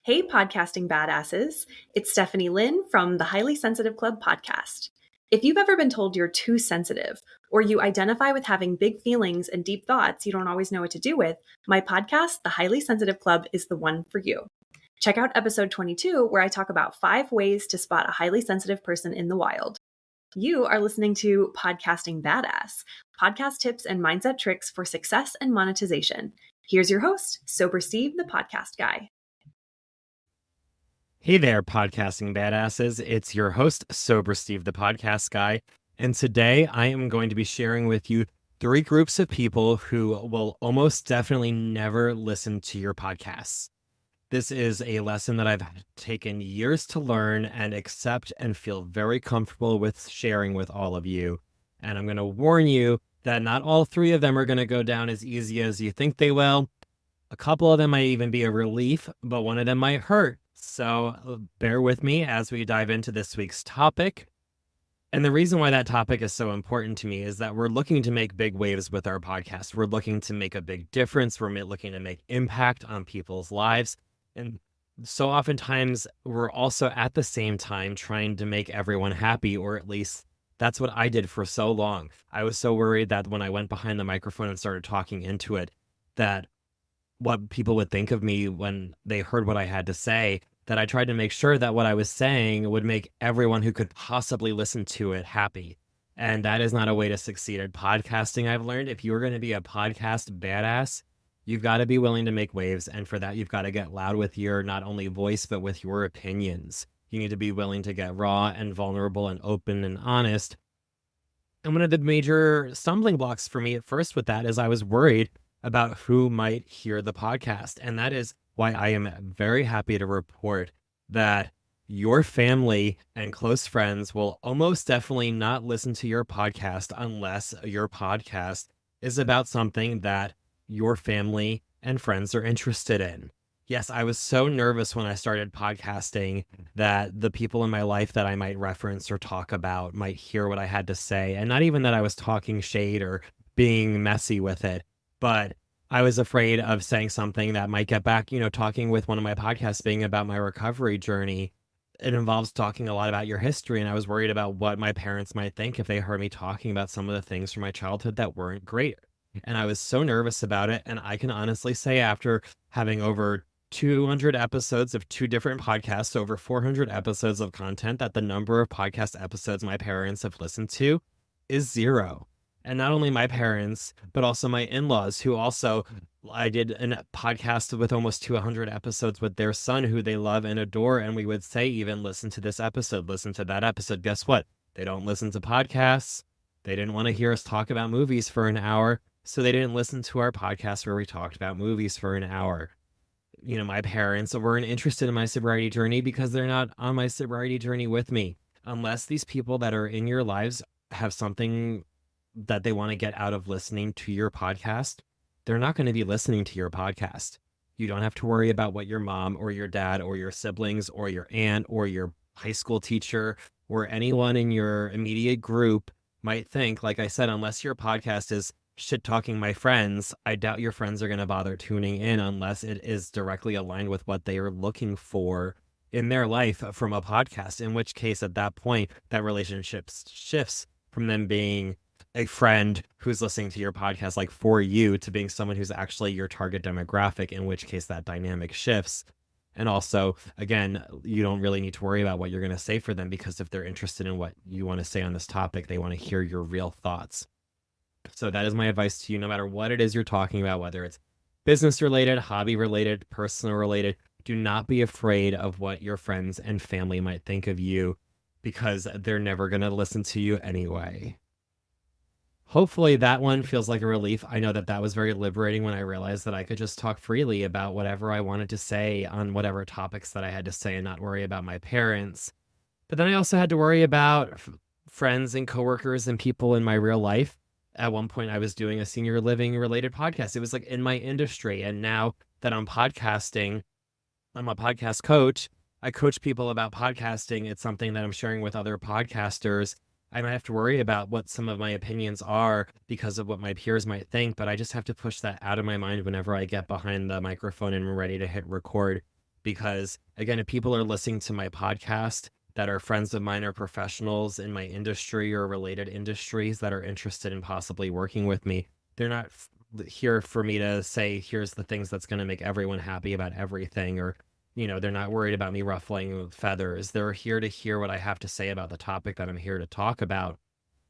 Hey, podcasting badasses. It's Stephanie Lynn from the Highly Sensitive Club podcast. If you've ever been told you're too sensitive, or you identify with having big feelings and deep thoughts you don't always know what to do with, my podcast, The Highly Sensitive Club, is the one for you. Check out episode 22, where I talk about 5 ways to spot a highly sensitive person in the wild. You are listening to Podcasting Badass, podcast tips and mindset tricks for success and monetization. Here's your host, Sober Steve, the podcast guy. Hey there, podcasting badasses. It's your host, Sober Steve, the podcast guy. And today I am going to be sharing with you 3 groups of people who will almost definitely never listen to your podcasts. This is a lesson that I've taken years to learn and accept and feel very comfortable with sharing with all of you. And I'm going to warn you that not all 3 of them are going to go down as easy as you think they will. A couple of them might even be a relief, but one of them might hurt. So bear with me as we dive into this week's topic. And the reason why that topic is so important to me is that we're looking to make big waves with our podcast. We're looking to make a big difference. We're looking to make impact on people's lives. And so oftentimes we're also at the same time trying to make everyone happy, or at least that's what I did for so long. I was so worried that when I went behind the microphone and started talking into it, that what people would think of me when they heard what I had to say, that I tried to make sure that what I was saying would make everyone who could possibly listen to it happy. And that is not a way to succeed at podcasting. I've learned if you're going to be a podcast badass, you've got to be willing to make waves. And for that, you've got to get loud with your not only voice, but with your opinions. You need to be willing to get raw and vulnerable and open and honest. And one of the major stumbling blocks for me at first with that is I was worried about who might hear the podcast. And that is why I am very happy to report that your family and close friends will almost definitely not listen to your podcast unless your podcast is about something that your family and friends are interested in. Yes, I was so nervous when I started podcasting that the people in my life that I might reference or talk about might hear what I had to say. And not even that I was talking shade or being messy with it, but I was afraid of saying something that might get back, talking with one of my podcasts being about my recovery journey. It involves talking a lot about your history. And I was worried about what my parents might think if they heard me talking about some of the things from my childhood that weren't great. And I was so nervous about it. And I can honestly say, after having over 200 episodes of 2 different podcasts, over 400 episodes of content, that the number of podcast episodes my parents have listened to is 0. And not only my parents, but also my in-laws, who also, I did a podcast with almost 200 episodes with their son, who they love and adore. And we would say, even listen to this episode, listen to that episode. Guess what? They don't listen to podcasts. They didn't want to hear us talk about movies for an hour. So they didn't listen to our podcast where we talked about movies for an hour. My parents weren't interested in my sobriety journey because they're not on my sobriety journey with me. Unless these people that are in your lives have something that they want to get out of listening to your podcast, they're not going to be listening to your podcast. You don't have to worry about what your mom or your dad or your siblings or your aunt or your high school teacher or anyone in your immediate group might think. Like I said, unless your podcast is shit talking my friends, I doubt your friends are going to bother tuning in unless it is directly aligned with what they are looking for in their life from a podcast, in which case at that point, that relationship shifts from them being a friend who's listening to your podcast like for you to being someone who's actually your target demographic, in which case that dynamic shifts. And also, again, you don't really need to worry about what you're going to say for them, because if they're interested in what you want to say on this topic, they want to hear your real thoughts. So that is my advice to you, no matter what it is you're talking about, whether it's business related, hobby related, personal related. Do not be afraid of what your friends and family might think of you, because they're never going to listen to you anyway. Hopefully that one feels like a relief. I know that was very liberating when I realized that I could just talk freely about whatever I wanted to say on whatever topics that I had to say and not worry about my parents. But then I also had to worry about friends and coworkers and people in my real life. At one point, I was doing a senior living related podcast. It was like in my industry. And now that I'm podcasting, I'm a podcast coach. I coach people about podcasting. It's something that I'm sharing with other podcasters. I might have to worry about what some of my opinions are because of what my peers might think, but I just have to push that out of my mind whenever I get behind the microphone and I'm ready to hit record, because, again, if people are listening to my podcast that are friends of mine or professionals in my industry or related industries that are interested in possibly working with me, they're not here for me to say, here's the things that's going to make everyone happy about everything, or, they're not worried about me ruffling feathers. They're here to hear what I have to say about the topic that I'm here to talk about,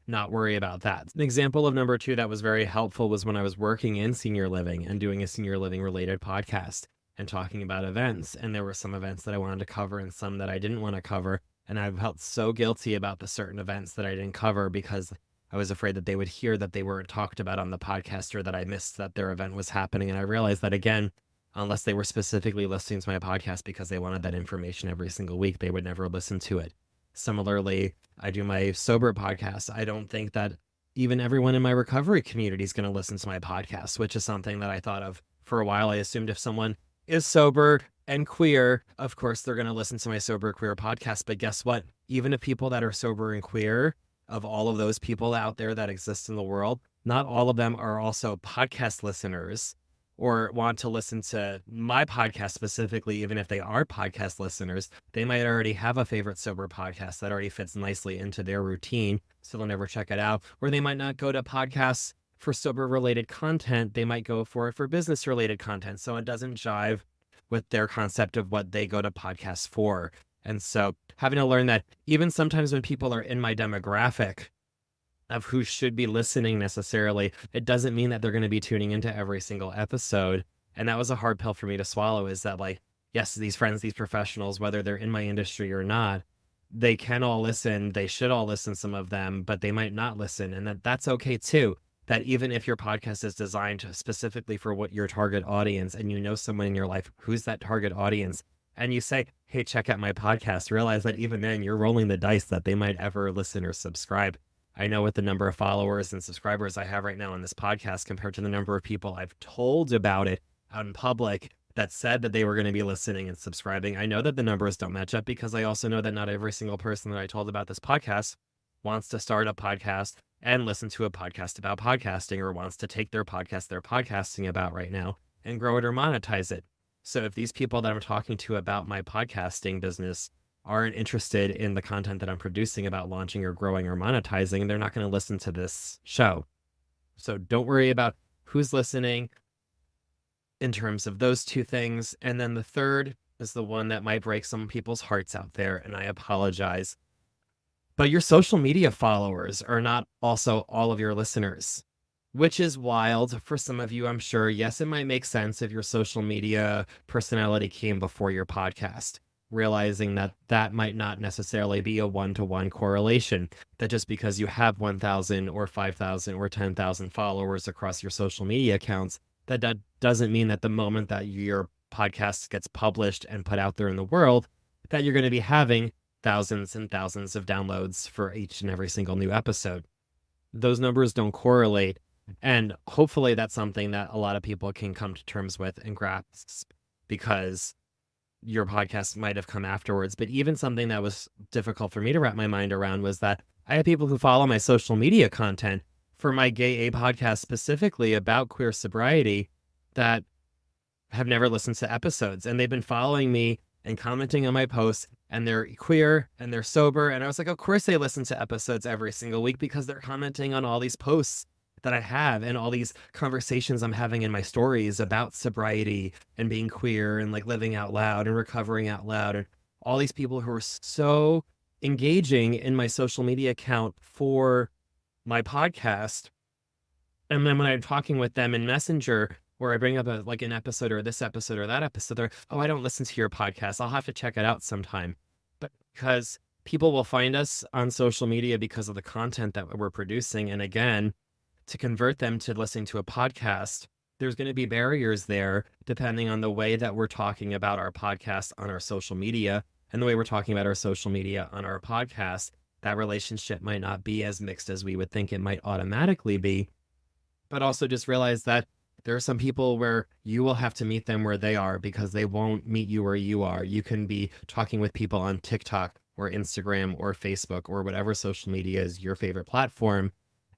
not worry about that. An example of number two that was very helpful was when I was working in senior living and doing a senior living related podcast and talking about events. And there were some events that I wanted to cover and some that I didn't want to cover. And I felt so guilty about the certain events that I didn't cover because I was afraid that they would hear that they weren't talked about on the podcast or that I missed that their event was happening. And I realized that, again, unless they were specifically listening to my podcast because they wanted that information every single week, they would never listen to it. Similarly, I do my sober podcast. I don't think that even everyone in my recovery community is going to listen to my podcast, which is something that I thought of for a while. I assumed if someone is sober and queer, of course, they're going to listen to my sober queer podcast. But guess what? Even if people that are sober and queer, of all of those people out there that exist in the world, not all of them are also podcast listeners or want to listen to my podcast specifically. Even if they are podcast listeners, they might already have a favorite sober podcast that already fits nicely into their routine, so they'll never check it out. Or they might not go to podcasts for sober related content. They might go for it for business related content. So it doesn't jive with their concept of what they go to podcasts for. And so having to learn that even sometimes when people are in my demographic of who should be listening necessarily, it doesn't mean that they're going to be tuning into every single episode. And that was a hard pill for me to swallow, is that, like, yes, these friends, these professionals, whether they're in my industry or not, they can all listen. They should all listen, some of them, but they might not listen. And that's okay too. That even if your podcast is designed specifically for what your target audience, and you know someone in your life who's that target audience, and you say, hey, check out my podcast, realize that even then you're rolling the dice that they might ever listen or subscribe. I know with the number of followers and subscribers I have right now on this podcast compared to the number of people I've told about it out in public that said that they were going to be listening and subscribing, I know that the numbers don't match up, because I also know that not every single person that I told about this podcast wants to start a podcast and listen to a podcast about podcasting, or wants to take their podcast they're podcasting about right now and grow it or monetize it. So if these people that I'm talking to about my podcasting business aren't interested in the content that I'm producing about launching or growing or monetizing, they're not going to listen to this show. So don't worry about who's listening in terms of those two things. And then the third is the one that might break some people's hearts out there, and I apologize, but your social media followers are not also all of your listeners, which is wild for some of you, I'm sure. Yes, it might make sense if your social media personality came before your podcast, realizing that that might not necessarily be a one-to-one correlation, that just because you have 1,000 or 5,000 or 10,000 followers across your social media accounts, that doesn't mean that the moment that your podcast gets published and put out there in the world, that you're going to be having thousands and thousands of downloads for each and every single new episode. Those numbers don't correlate. And hopefully that's something that a lot of people can come to terms with and grasp, because your podcast might have come afterwards. But even something that was difficult for me to wrap my mind around was that I have people who follow my social media content for my Gay A podcast specifically about queer sobriety that have never listened to episodes. And they've been following me and commenting on my posts, and they're queer and they're sober. And I was like, of course they listen to episodes every single week, because they're commenting on all these posts that I have and all these conversations I'm having in my stories about sobriety and being queer and like living out loud and recovering out loud, and all these people who are so engaging in my social media account for my podcast. And then when I'm talking with them in Messenger, where I bring up an episode or this episode or that episode, they're, oh, I don't listen to your podcast, I'll have to check it out sometime. But because people will find us on social media because of the content that we're producing, and again, to convert them to listening to a podcast, there's going to be barriers there depending on the way that we're talking about our podcast on our social media and the way we're talking about our social media on our podcast. That relationship might not be as mixed as we would think it might automatically be. But also just realize that there are some people where you will have to meet them where they are, because they won't meet you where you are. You can be talking with people on TikTok or Instagram or Facebook or whatever social media is your favorite platform,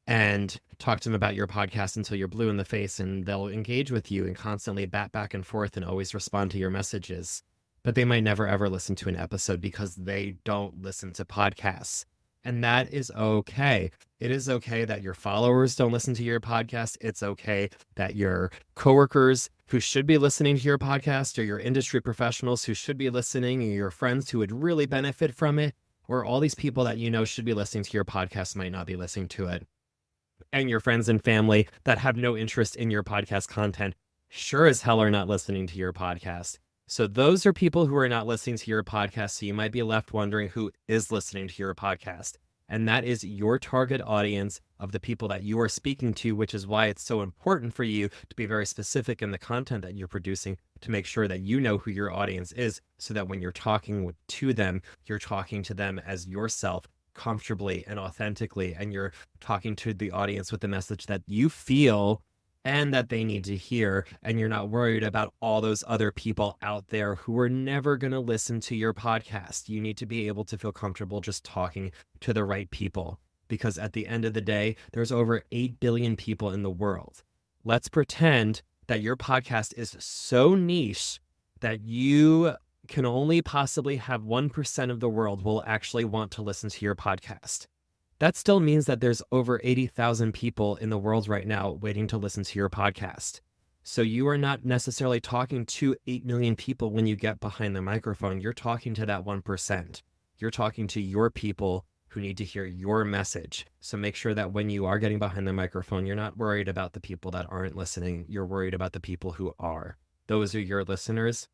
and talk to them about your podcast until you're blue in the face, and they'll engage with you and constantly bat back and forth and always respond to your messages. but they might never ever listen to an episode because they don't listen to podcasts. And that is okay. It is okay that your followers don't listen to your podcast. It's okay that your coworkers who should be listening to your podcast, or your industry professionals who should be listening, or your friends who would really benefit from it, or all these people that you know should be listening to your podcast might not be listening to it. And your friends and family that have no interest in your podcast content sure as hell are not listening to your podcast. So those are people who are not listening to your podcast. So you might be left wondering who is listening to your podcast. And that is your target audience of the people that you are speaking to, which is why it's so important for you to be very specific in the content that you're producing, to make sure that you know who your audience is, so that when you're talking to them, you're talking to them as yourself, comfortably and authentically, and you're talking to the audience with the message that you feel and that they need to hear, and you're not worried about all those other people out there who are never going to listen to your podcast. You need to be able to feel comfortable just talking to the right people, because at the end of the day, there's over 8 billion people in the world. Let's pretend that your podcast is so niche that you can only possibly have 1% of the world will actually want to listen to your podcast. That still means that there's over 80,000 people in the world right now waiting to listen to your podcast. So you are not necessarily talking to 8 million people when you get behind the microphone. You're talking to that 1%. You're talking to your people who need to hear your message. So make sure that when you are getting behind the microphone, you're not worried about the people that aren't listening. You're worried about the people who are. Those are your listeners.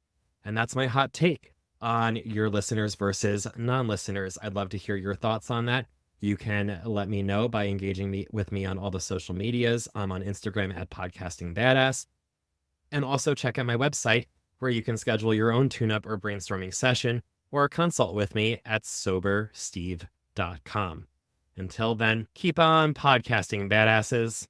And that's my hot take on your listeners versus non-listeners. I'd love to hear your thoughts on that. You can let me know by engaging with me on all the social medias. I'm on Instagram at Podcasting Badass. And also check out my website, where you can schedule your own tune-up or brainstorming session, or consult with me at sobersteve.com. Until then, keep on podcasting, badasses.